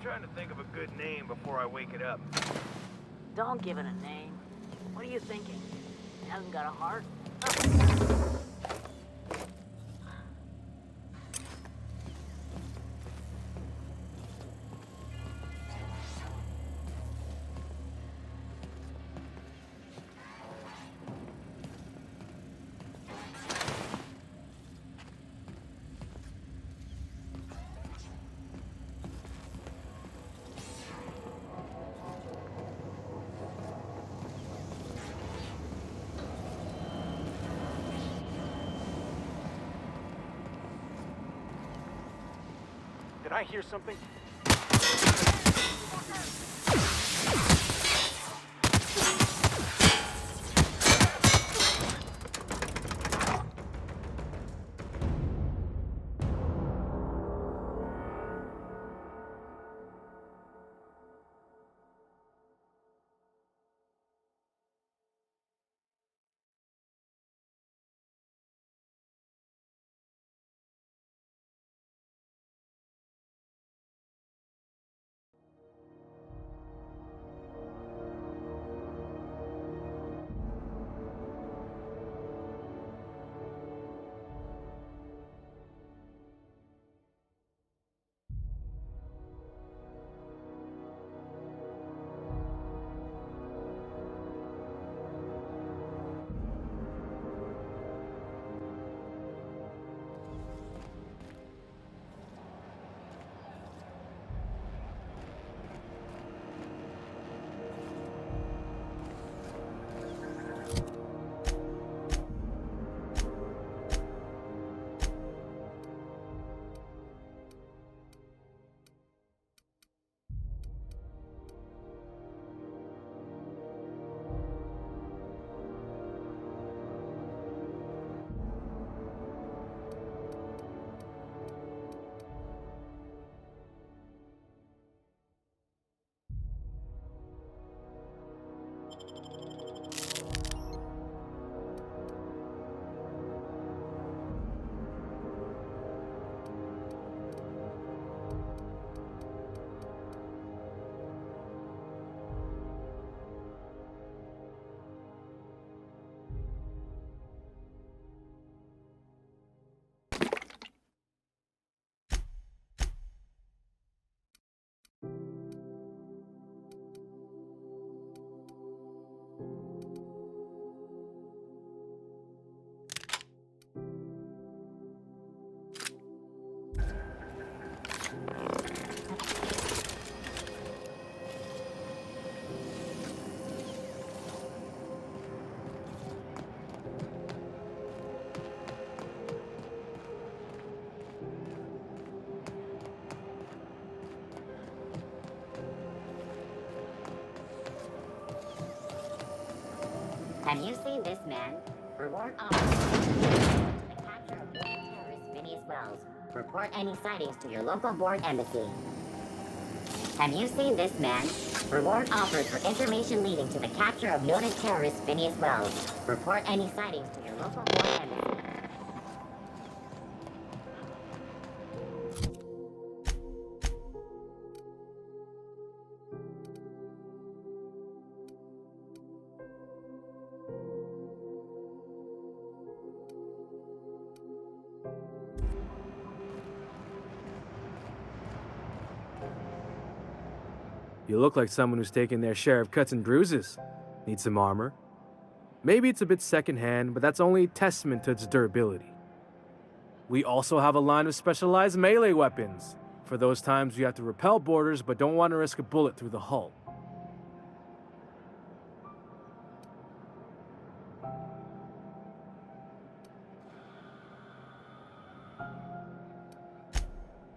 trying to think of a good name before I wake it up. Don't give it a name. What are you thinking? It hasn't got a heart? Did I hear something? Have you seen this man? Reward officer. The capture of terrorist Phineas Wells. Report any sightings to your local board embassy. Have you seen this man? Reward offers for information leading to the capture of noted terrorist Phineas Wells. Report any sightings to your local board embassy. You look like someone who's taken their share of cuts and bruises. Need some armor? Maybe it's a bit secondhand, but that's only a testament to its durability. We also have a line of specialized melee weapons, for those times you have to repel boarders but don't want to risk a bullet through the hull.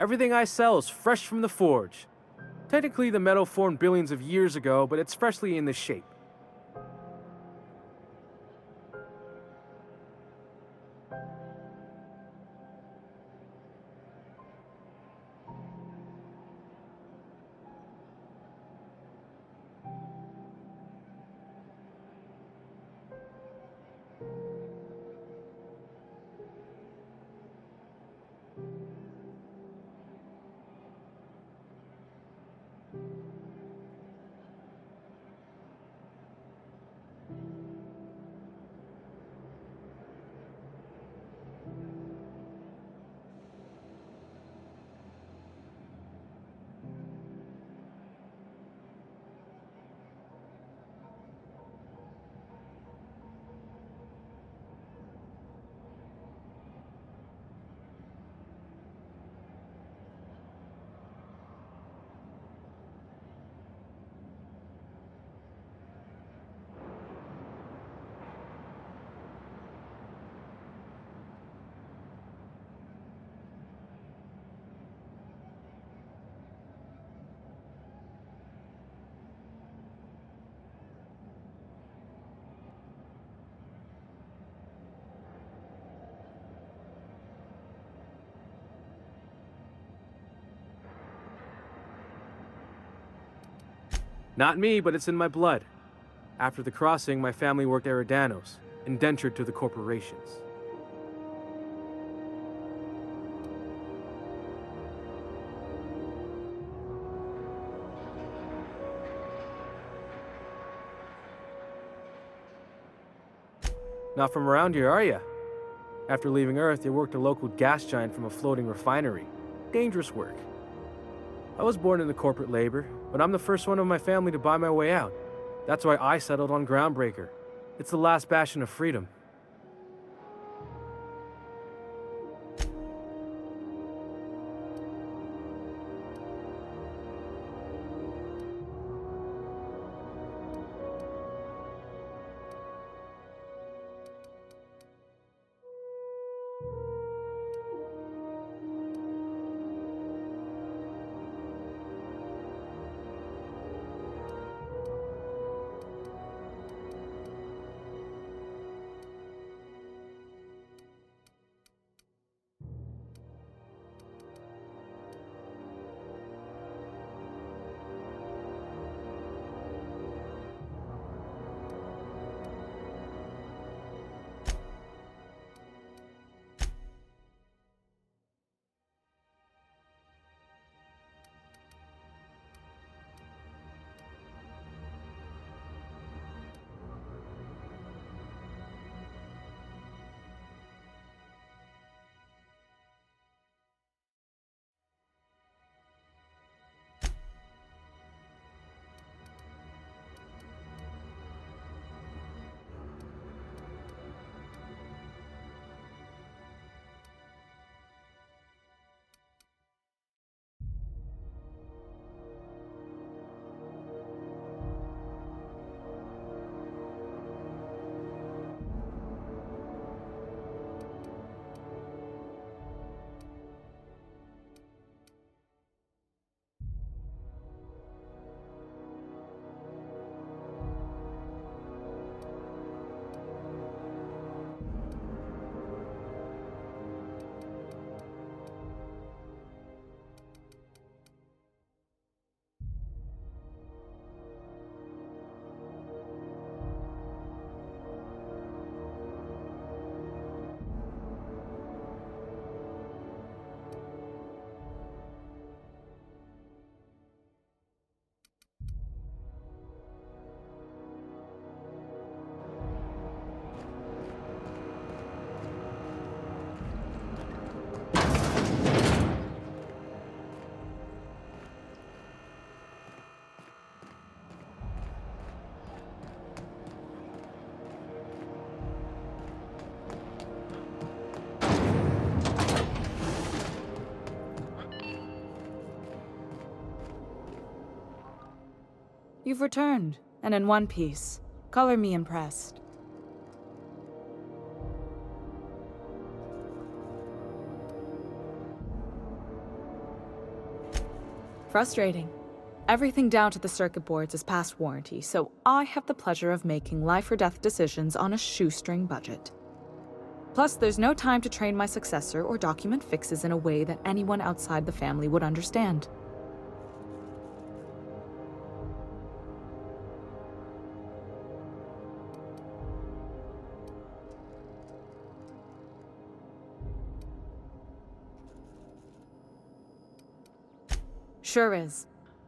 Everything I sell is fresh from the forge. Technically, the metal formed billions of years ago, but it's freshly in this shape. Not me, but it's in my blood. After the crossing, my family worked Eridanos, indentured to the corporations. Not from around here, are ya? After leaving Earth, you worked a local gas giant from a floating refinery. Dangerous work. I was born into corporate labor, but I'm the first one of my family to buy my way out. That's why I settled on Groundbreaker. It's the last bastion of freedom. You've returned, and in one piece. Color me impressed. Frustrating. Everything down to the circuit boards is past warranty, so I have the pleasure of making life or death decisions on a shoestring budget. Plus, there's no time to train my successor or document fixes in a way that anyone outside the family would understand. Sure is.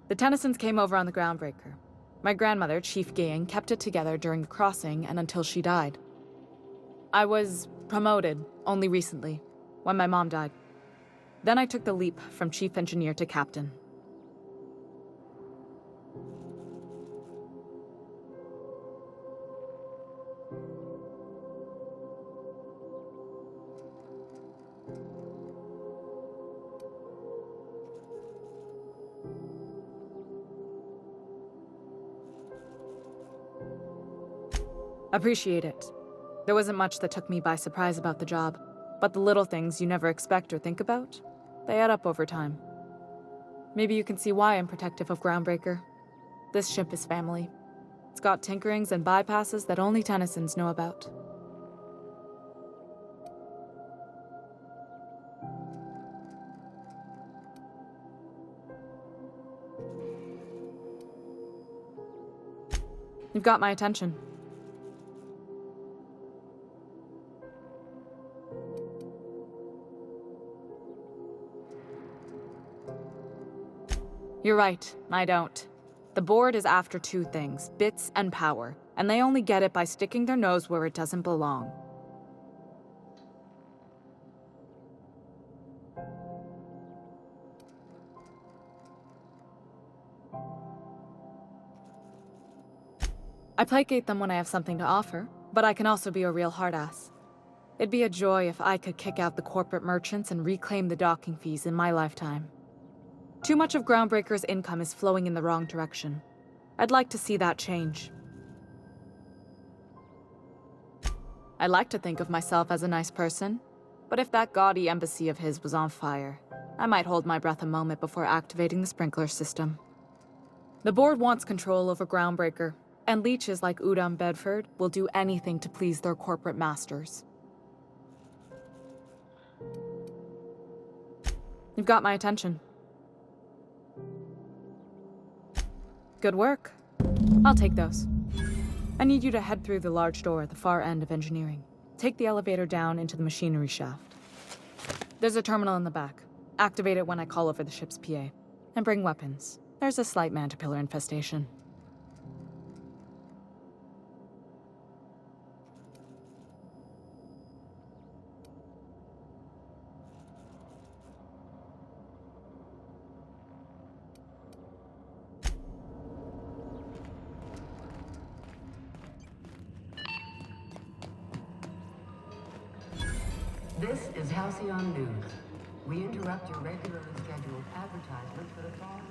The Tennysons came over on the Groundbreaker. My grandmother, Chief Gaying, kept it together during the crossing and until she died. I was promoted only recently, when my mom died. Then I took the leap from chief engineer to captain. Appreciate it. There wasn't much that took me by surprise about the job, but the little things you never expect or think about, they add up over time. Maybe you can see why I'm protective of Groundbreaker. This ship is family. It's got tinkerings and bypasses that only Tennysons know about. You've got my attention. You're right, I don't. The board is after two things, bits and power, and they only get it by sticking their nose where it doesn't belong. I placate them when I have something to offer, but I can also be a real hard-ass. It'd be a joy if I could kick out the corporate merchants and reclaim the docking fees in my lifetime. Too much of Groundbreaker's income is flowing in the wrong direction. I'd like to see that change. I like to think of myself as a nice person, but if that gaudy embassy of his was on fire, I might hold my breath a moment before activating the sprinkler system. The board wants control over Groundbreaker, and leeches like Udom Bedford will do anything to please their corporate masters. You've got my attention. Good work. I'll take those. I need you to head through the large door at the far end of engineering. Take the elevator down into the machinery shaft. There's a terminal in the back. Activate it when I call over the ship's PA. And bring weapons. There's a slight mantipillar infestation. This is Halcyon News. We interrupt your regularly scheduled advertisement for the following.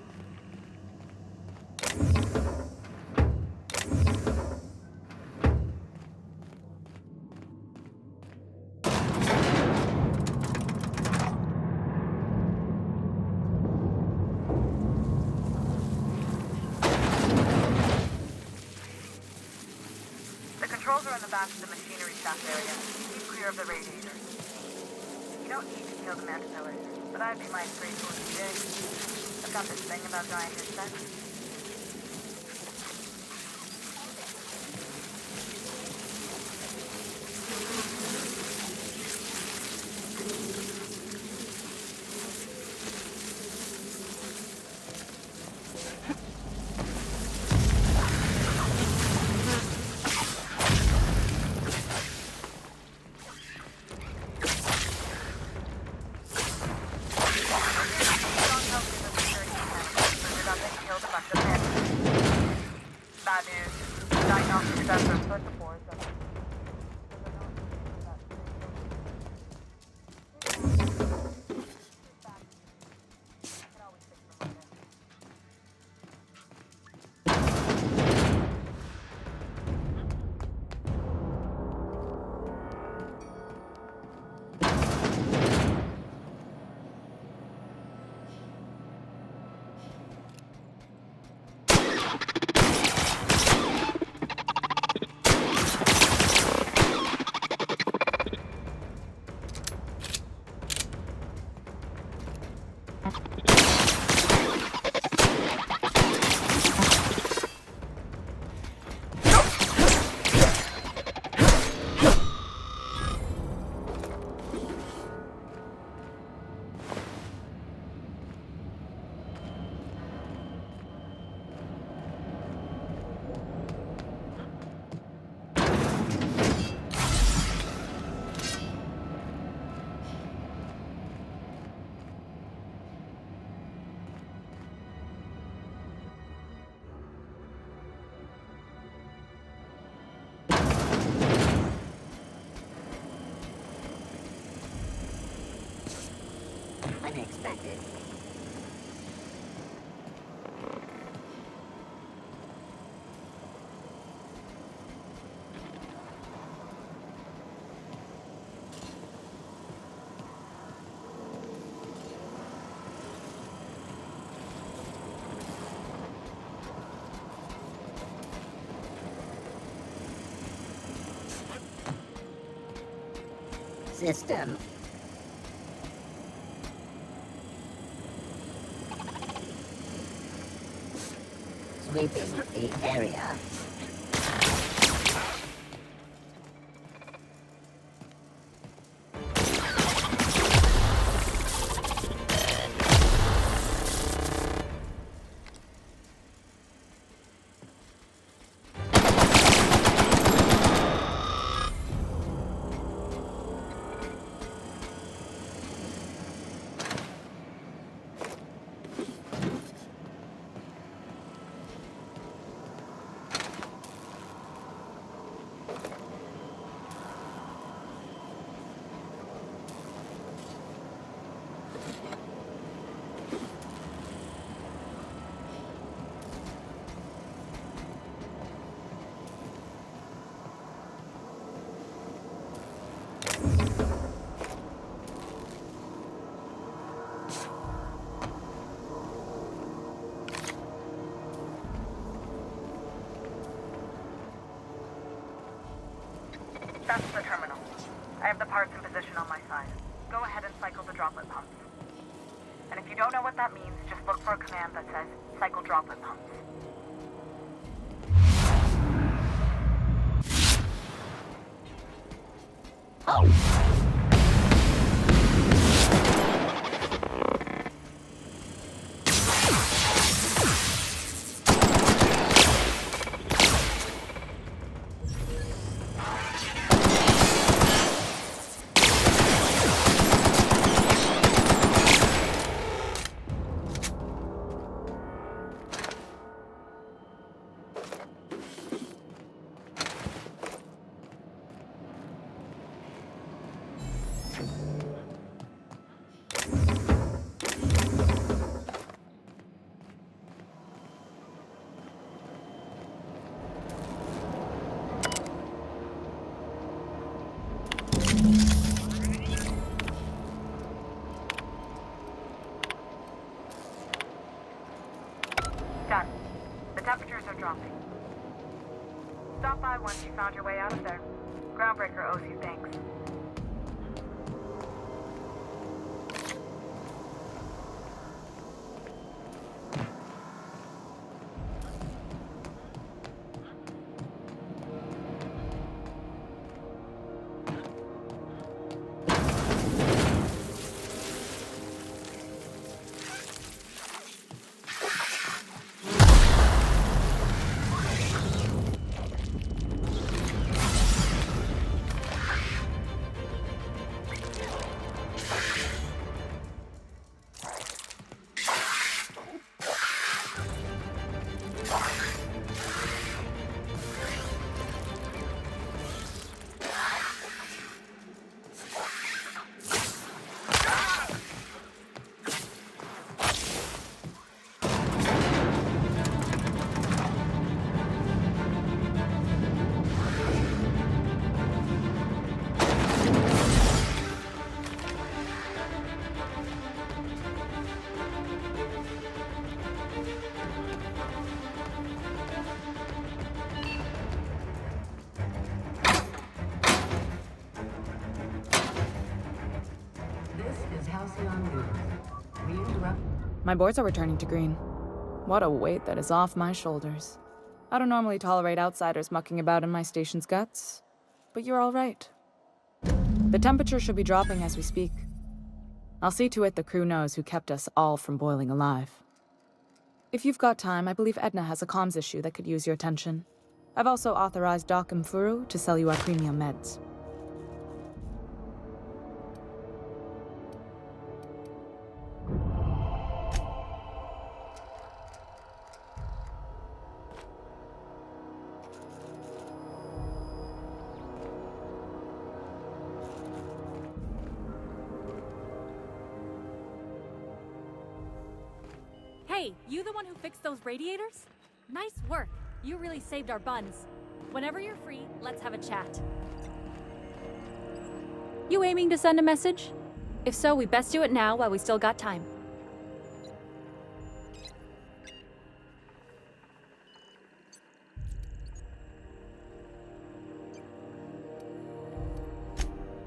The controls are in the back of the machinery shaft area. Keep clear of the radiators. You don't need to kill the manticore, but I'd be mighty grateful if you did. I've got this thing about giant insects. Bad news. Diagnostic tests are put before us. Unexpected. System. Sweeping the area. That's the terminal. I have the parts in position on my side. Go ahead and cycle the droplet pumps. And if you don't know what that means, just look for a command that says, cycle droplet pumps. Done. The temperatures are dropping. Stop by once you found your way out of there. Groundbreaker owes you thanks. This is Halcyon News. We interrupt. My boards are returning to green. What a weight that is off my shoulders. I don't normally tolerate outsiders mucking about in my station's guts, but you're all right. The temperature should be dropping as we speak. I'll see to it the crew knows who kept us all from boiling alive. If you've got time, I believe Edna has a comms issue that could use your attention. I've also authorized Doc and Furu to sell you our premium meds. Hey, you the one who fixed those radiators? Nice work. You really saved our buns. Whenever you're free, let's have a chat. You aiming to send a message? If so, we best do it now while we still got time.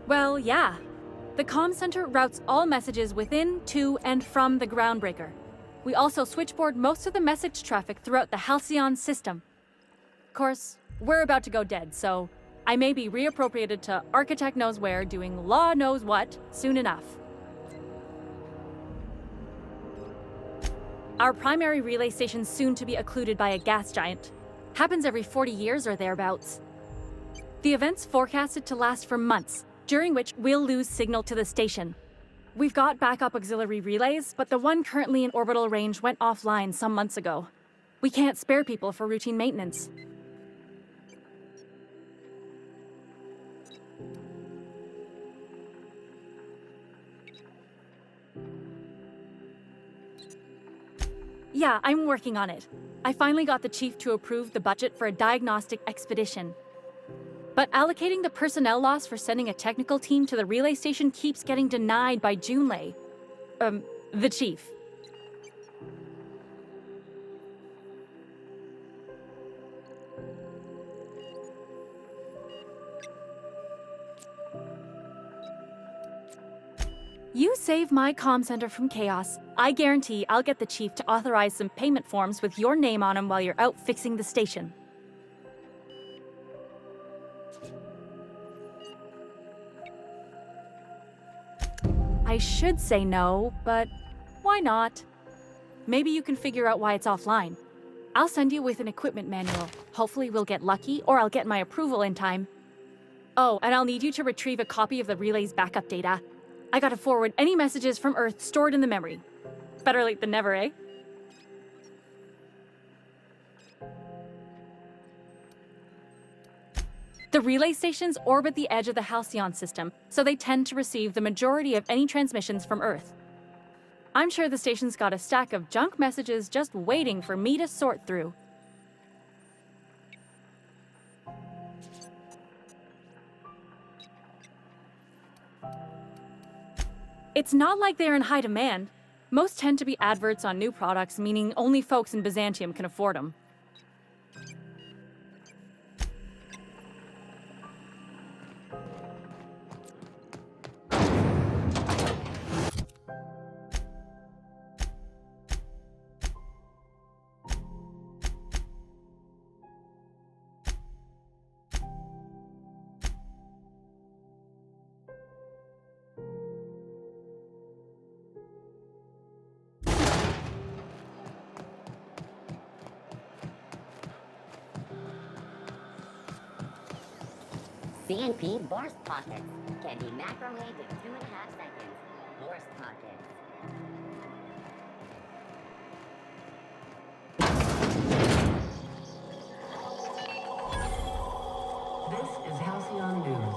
Well, yeah. The comm center routes all messages within, to, and from the Groundbreaker. We also switchboard most of the message traffic throughout the Halcyon system. Of course, we're about to go dead, so I may be reappropriated to Architect Knows Where doing Law Knows What soon enough. Our primary relay station's soon to be occluded by a gas giant. Happens every 40 years or thereabouts. The event's forecasted to last for months, during which we'll lose signal to the station. We've got backup auxiliary relays, but the one currently in orbital range went offline some months ago. We can't spare people for routine maintenance. Yeah, I'm working on it. I finally got the chief to approve the budget for a diagnostic expedition. But allocating the personnel loss for sending a technical team to the relay station keeps getting denied by Junlei. The chief. You save my comm center from chaos. I guarantee I'll get the chief to authorize some payment forms with your name on them while you're out fixing the station. I should say no, but why not? Maybe you can figure out why it's offline. I'll send you with an equipment manual. Hopefully we'll get lucky, or I'll get my approval in time. Oh, and I'll need you to retrieve a copy of the relay's backup data. I gotta forward any messages from Earth stored in the memory. Better late than never, eh? The relay stations orbit the edge of the Halcyon system, so they tend to receive the majority of any transmissions from Earth. I'm sure the station's got a stack of junk messages just waiting for me to sort through. It's not like they're in high demand. Most tend to be adverts on new products, meaning only folks in Byzantium can afford them. CNP burst pockets can be macrowaved in 2.5 seconds. Burst pockets. This is Halcyon News.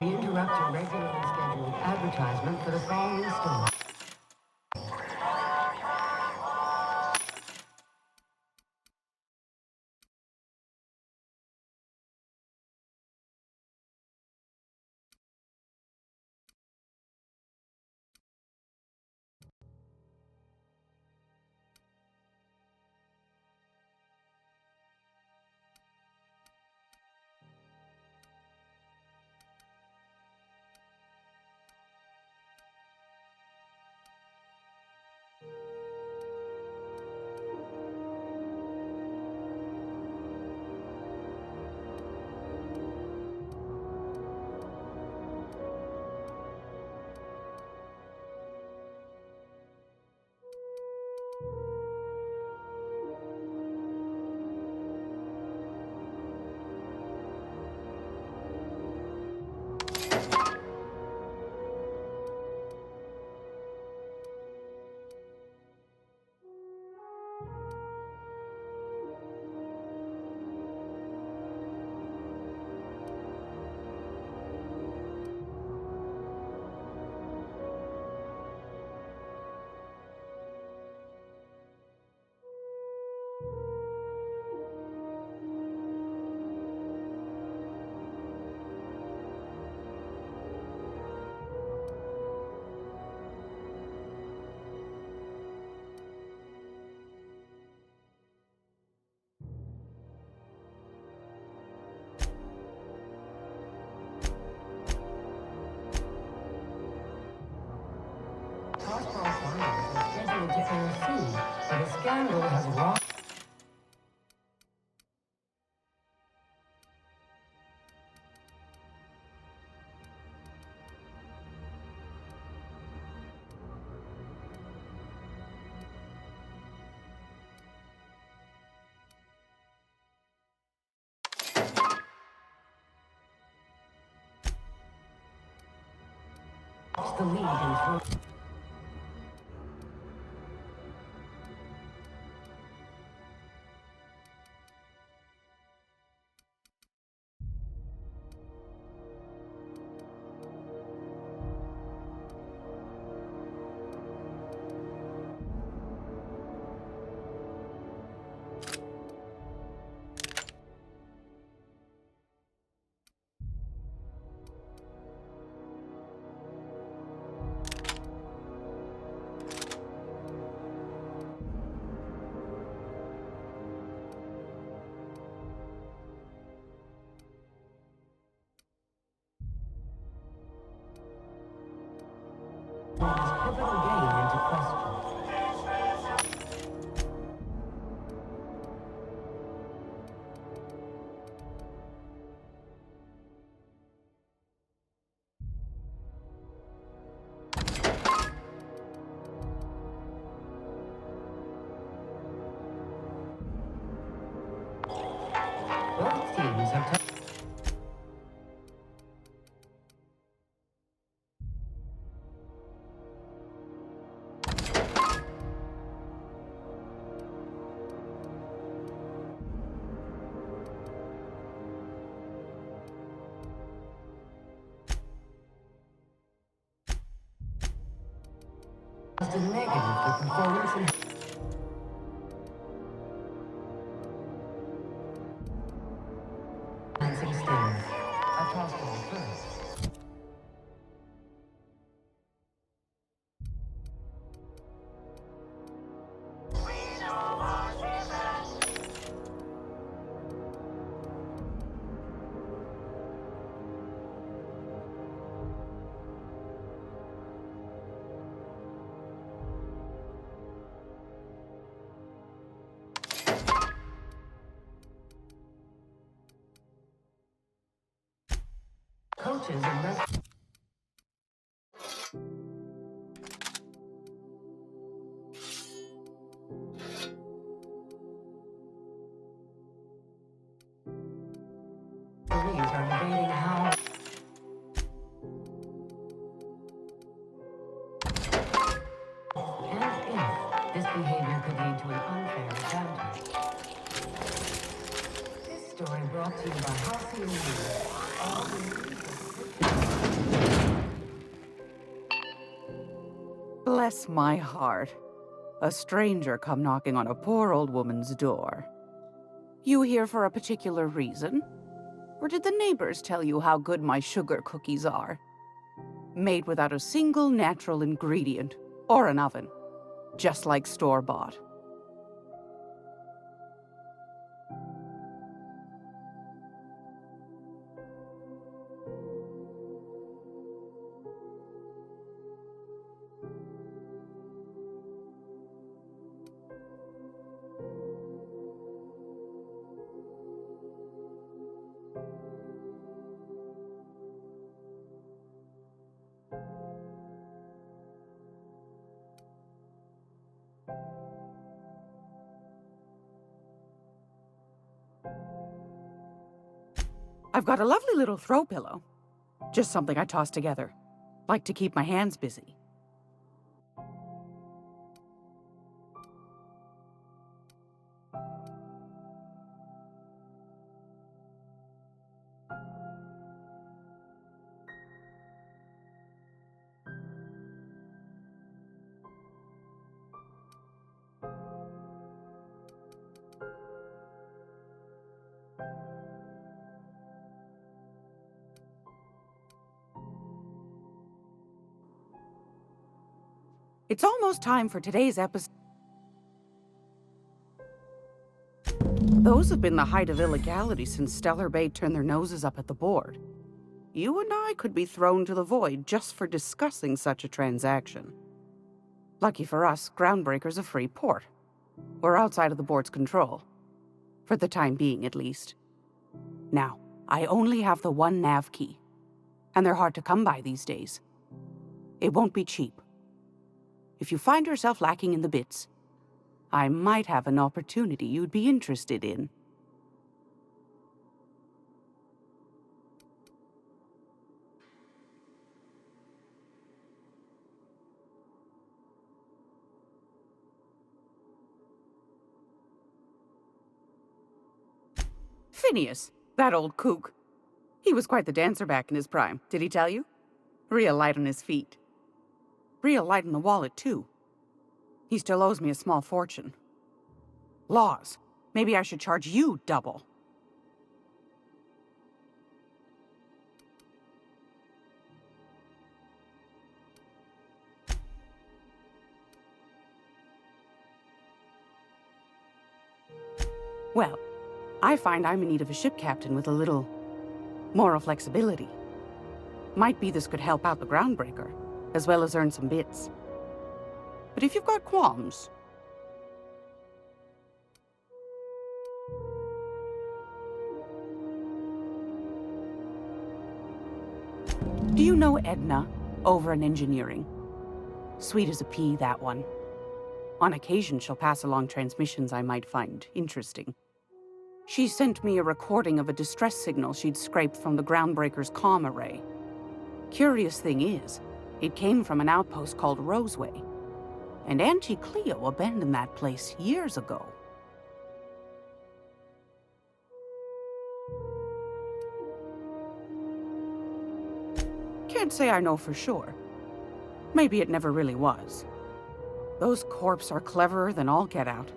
We interrupt your regularly scheduled advertisement for the following story. Hospital findings are scheduled to air soon, but a scandal has rocked. The lead in throw. have tested negative for performance and enhancing stings. A toss ball first. Coaches and referees are debating how and if this behavior could lead to an unfair advantage. This story brought to you by Halcyon News. All news. Bless my heart. A stranger come knocking on a poor old woman's door. You here for a particular reason? Or did the neighbors tell you how good my sugar cookies are? Made without a single natural ingredient or an oven. Just like store-bought. I've got a lovely little throw pillow. Just something I toss together. Like to keep my hands busy. It's almost time for today's episode. Those have been the height of illegality since Stellar Bay turned their noses up at the board. You and I could be thrown to the void just for discussing such a transaction. Lucky for us, Groundbreaker's a free port. We're outside of the board's control. For the time being, at least. Now, I only have the one nav key. And they're hard to come by these days. It won't be cheap. If you find yourself lacking in the bits, I might have an opportunity you'd be interested in. Phineas, that old kook. He was quite the dancer back in his prime, did he tell you? Real light on his feet. Real light in the wallet, too. He still owes me a small fortune. Laws. Maybe I should charge you double. Well, I find I'm in need of a ship captain with a little moral flexibility. Might be this could help out the Groundbreaker, as well as earn some bits. But if you've got qualms... Do you know Edna, over in engineering? Sweet as a pea, that one. On occasion, she'll pass along transmissions I might find interesting. She sent me a recording of a distress signal she'd scraped from the Groundbreaker's comm array. Curious thing is, it came from an outpost called Roseway, and Auntie Cleo abandoned that place years ago. Can't say I know for sure. Maybe it never really was. Those corps are cleverer than all get out.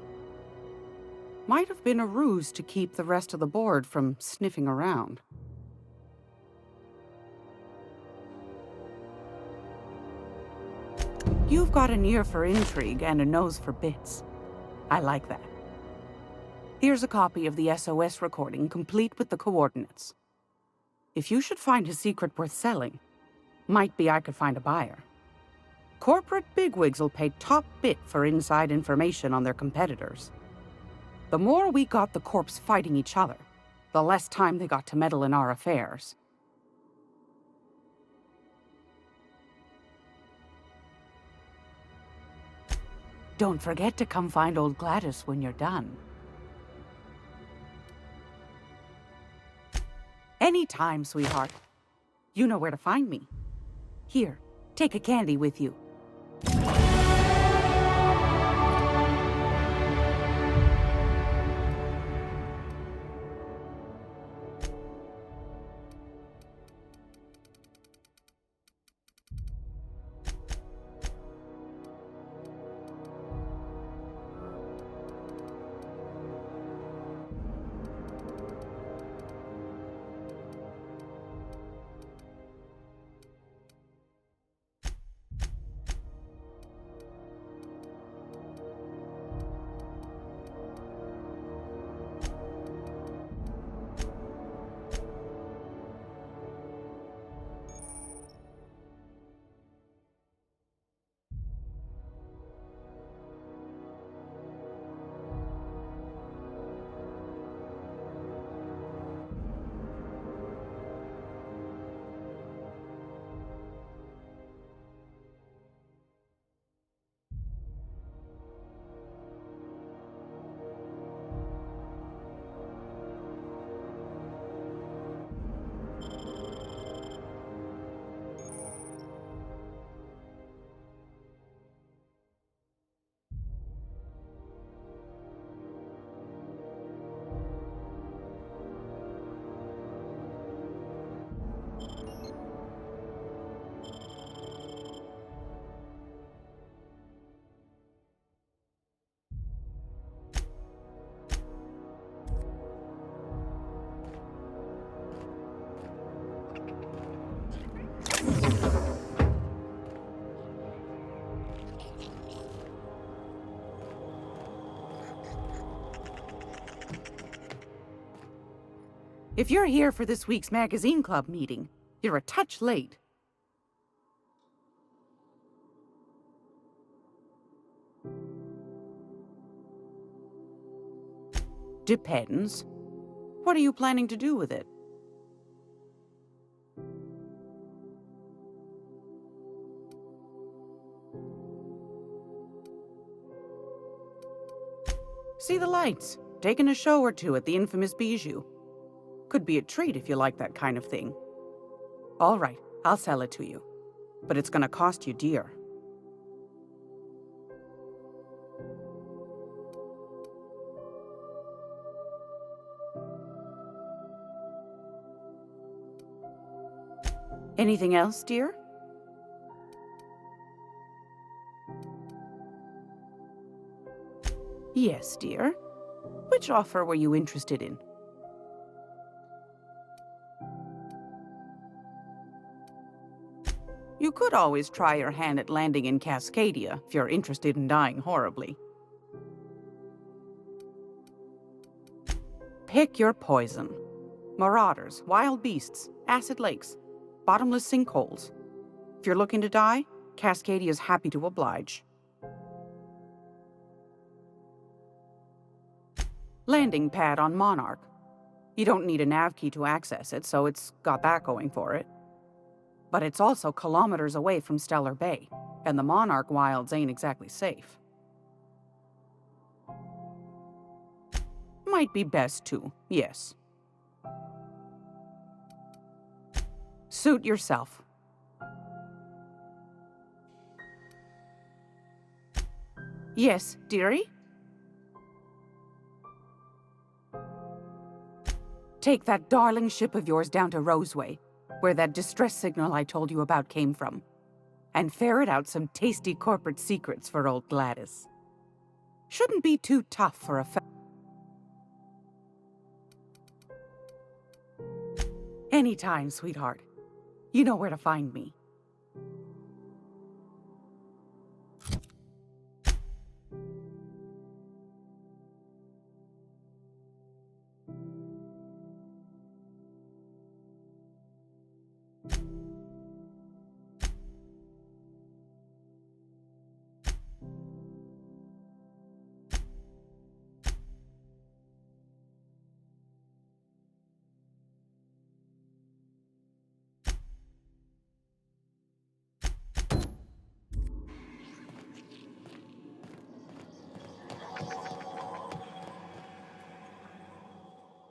Might have been a ruse to keep the rest of the board from sniffing around. You've got an ear for intrigue and a nose for bits. I like that. Here's a copy of the SOS recording, complete with the coordinates. If you should find a secret worth selling, might be I could find a buyer. Corporate bigwigs will pay top bit for inside information on their competitors. The more we got the corps fighting each other, the less time they got to meddle in our affairs. Don't forget to come find old Gladys when you're done. Anytime, sweetheart. You know where to find me. Here, take a candy with you. If you're here for this week's magazine club meeting, you're a touch late. Depends. What are you planning to do with it? See the lights. Taking a show or two at the infamous Bijou. Could be a treat if you like that kind of thing. All right, I'll sell it to you. But it's gonna cost you dear. Anything else, dear? Yes, dear. Which offer were you interested in? You could always try your hand at landing in Cascadia if you're interested in dying horribly. Pick your poison. Marauders, wild beasts, acid lakes, bottomless sinkholes. If you're looking to die, Cascadia's happy to oblige. Landing pad on Monarch. You don't need a nav key to access it, so it's got that going for it. But it's also kilometers away from Stellar Bay, and the Monarch wilds ain't exactly safe. Might be best to, yes. Suit yourself. Yes, dearie? Take that darling ship of yours down to Roseway, where that distress signal I told you about came from, and ferret out some tasty corporate secrets for old Gladys. Shouldn't be too tough for a Anytime, sweetheart. You know where to find me.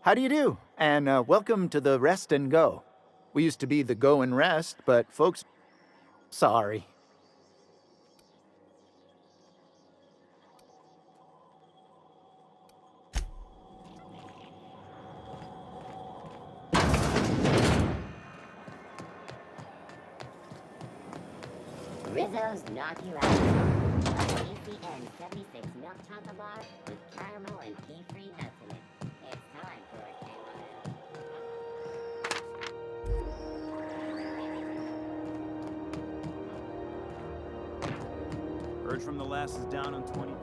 How do you do? And welcome to the Rest and Go. We used to be the Go and Rest, but folks... Sorry. Rizzo's knock you out. ACN 76 milk chocolate bar with caramel and pea-free nuts in it. It's time for a Urge from the last is down on 22.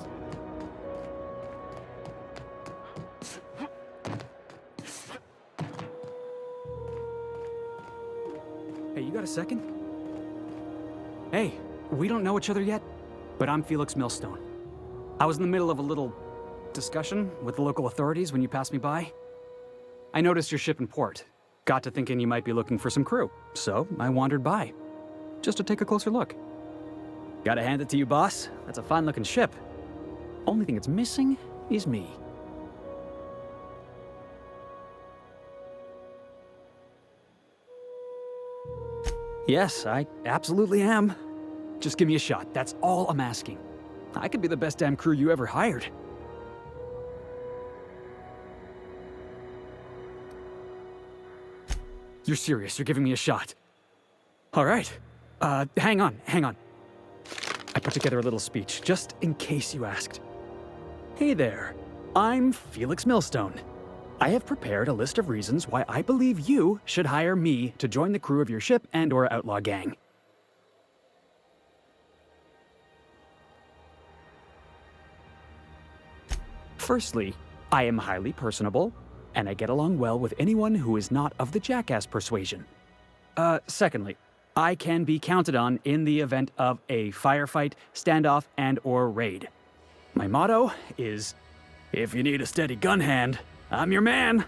Hey, you got a second? Hey, we don't know each other yet, but I'm Felix Millstone. I was in the middle of a little discussion with the local authorities when you passed me by. I noticed your ship in port. Got to thinking you might be looking for some crew, so I wandered by, just to take a closer look. Gotta hand it to you, boss. That's a fine-looking ship. Only thing it's missing is me. Yes, I absolutely am. Just give me a shot. That's all I'm asking. I could be the best damn crew you ever hired. You're serious? You're giving me a shot? All right. Hang on. I put together a little speech, just in case you asked. Hey there. I'm Felix Millstone. I have prepared a list of reasons why I believe you should hire me to join the crew of your ship and/or outlaw gang. Firstly, I am highly personable, and I get along well with anyone who is not of the jackass persuasion. Secondly, I can be counted on in the event of a firefight, standoff, and/or raid. My motto is, if you need a steady gun hand, I'm your man.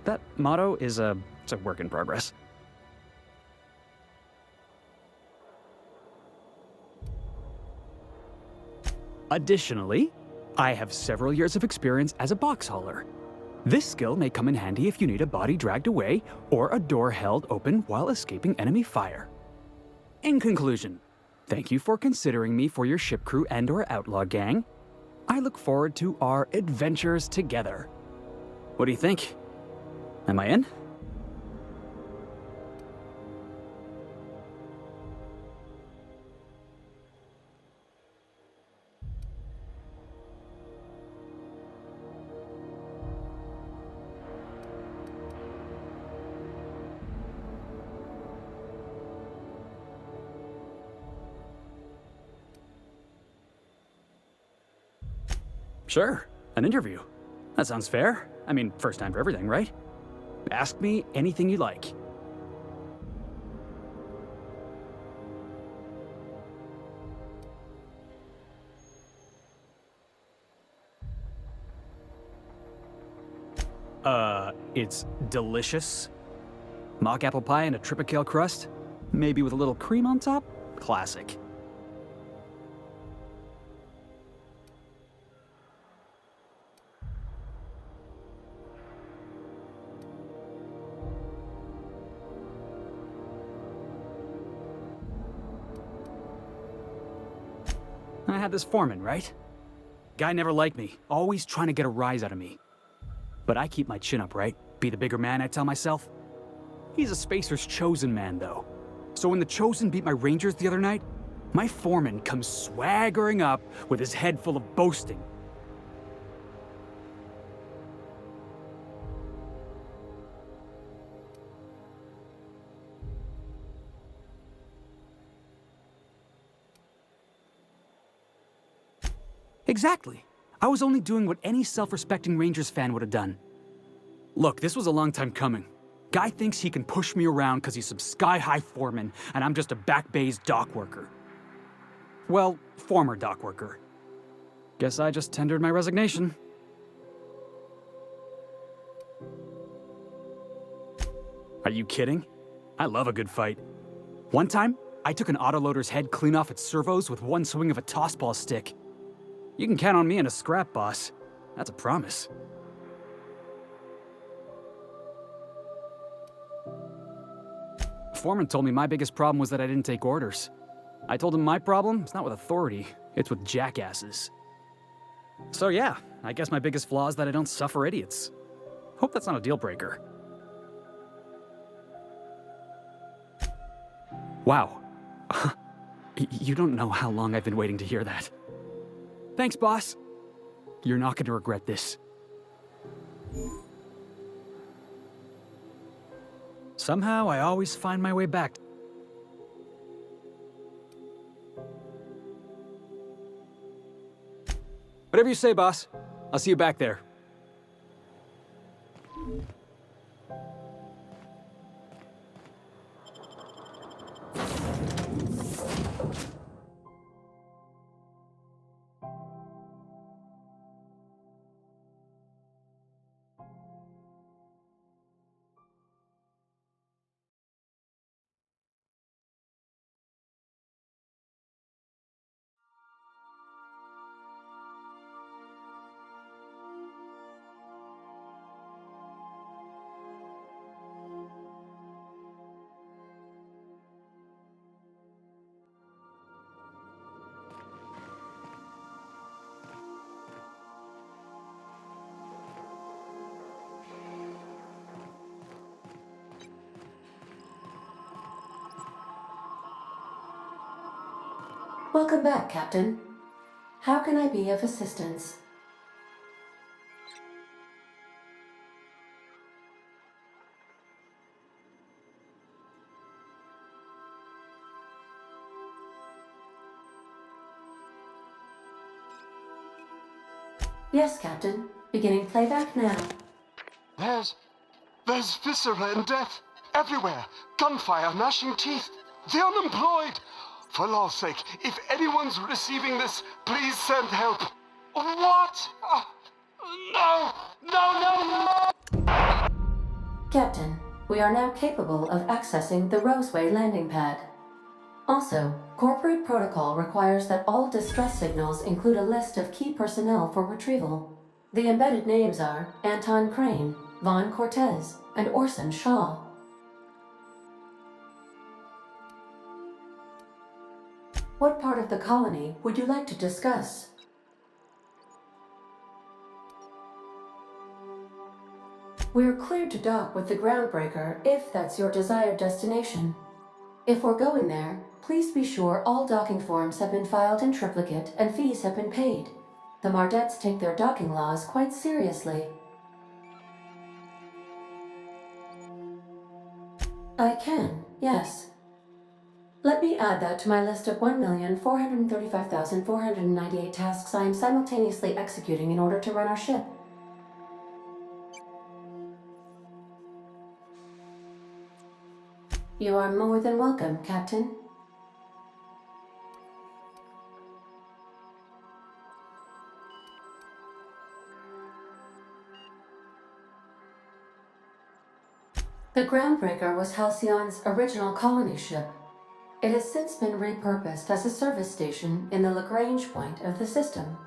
That motto is it's a work in progress. Additionally, I have several years of experience as a box hauler. This skill may come in handy if you need a body dragged away or a door held open while escaping enemy fire. In conclusion, thank you for considering me for your ship crew and/or outlaw gang. I look forward to our adventures together. What do you think? Am I in? Sure, an interview. That sounds fair. I mean, first time for everything, right? Ask me anything you like. It's delicious. Mock apple pie and a tripicale crust, maybe with a little cream on top. Classic. I had this foreman, right? Guy never liked me, always trying to get a rise out of me. But I keep my chin up, right? Be the bigger man, I tell myself. He's a Spacer's chosen man, though. So when the Chosen beat my Rangers the other night, my foreman comes swaggering up with his head full of boasting. Exactly. I was only doing what any self-respecting Rangers fan would have done. Look, this was a long time coming. Guy thinks he can push me around because he's some sky-high foreman, and I'm just a back bay's dock worker. Well, former dock worker. Guess I just tendered my resignation. Are you kidding? I love a good fight. One time, I took an autoloader's head clean off its servos with one swing of a tossball stick. You can count on me in a scrap, boss. That's a promise. Foreman told me my biggest problem was that I didn't take orders. I told him my problem is not with authority, it's with jackasses. So yeah, I guess my biggest flaw is that I don't suffer idiots. Hope that's not a deal breaker. Wow. You don't know how long I've been waiting to hear that. Thanks, boss. You're not going to regret this. Somehow, I always find my way back. Whatever you say, boss. I'll see you back there. Welcome back, Captain. How can I be of assistance? Yes, Captain. Beginning playback now. There's viscera and death everywhere. Gunfire, gnashing teeth. The unemployed. For law's sake, if anyone's receiving this, please send help. What? No! Captain, we are now capable of accessing the Roseway landing pad. Also, corporate protocol requires that all distress signals include a list of key personnel for retrieval. The embedded names are Anton Crane, Vaughn Cortez, and Orson Shaw. What part of the colony would you like to discuss? We're cleared to dock with the Groundbreaker if that's your desired destination. If we're going there, please be sure all docking forms have been filed in triplicate and fees have been paid. The Mardettes take their docking laws quite seriously. I can, yes. Let me add that to my list of 1,435,498 tasks I am simultaneously executing in order to run our ship. You are more than welcome, Captain. The Groundbreaker was Halcyon's original colony ship. It has since been repurposed as a service station in the Lagrange point of the system.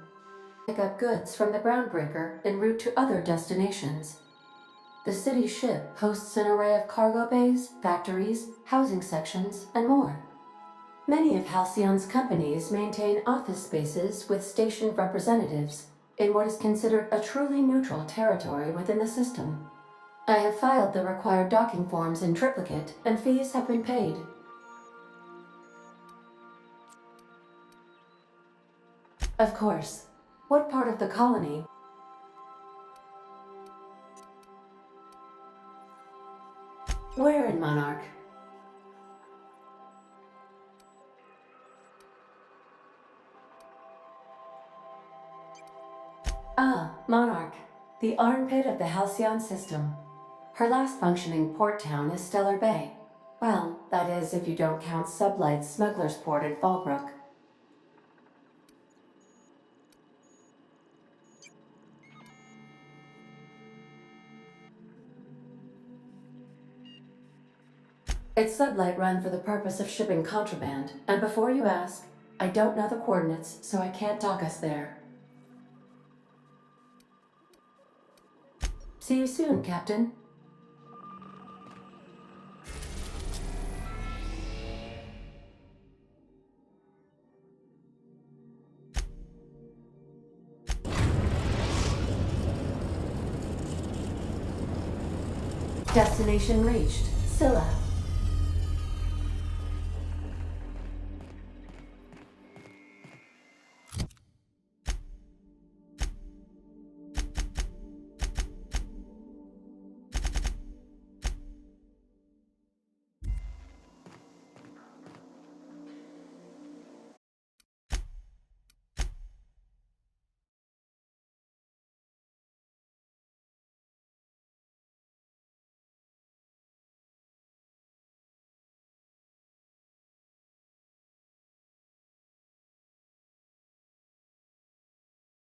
Pick up goods from the Groundbreaker en route to other destinations. The city ship hosts an array of cargo bays, factories, housing sections, and more. Many of Halcyon's companies maintain office spaces with station representatives in what is considered a truly neutral territory within the system. I have filed the required docking forms in triplicate, and fees have been paid. Of course. What part of the colony? Where in Monarch? Ah, Monarch, the armpit of the Halcyon system. Her last functioning port town is Stellar Bay. Well, that is if you don't count Sublight's Smuggler's Port in Fallbrook. It's Sublight run for the purpose of shipping contraband, and before you ask, I don't know the coordinates, so I can't dock us there. See you soon, Captain. Destination reached. Scylla.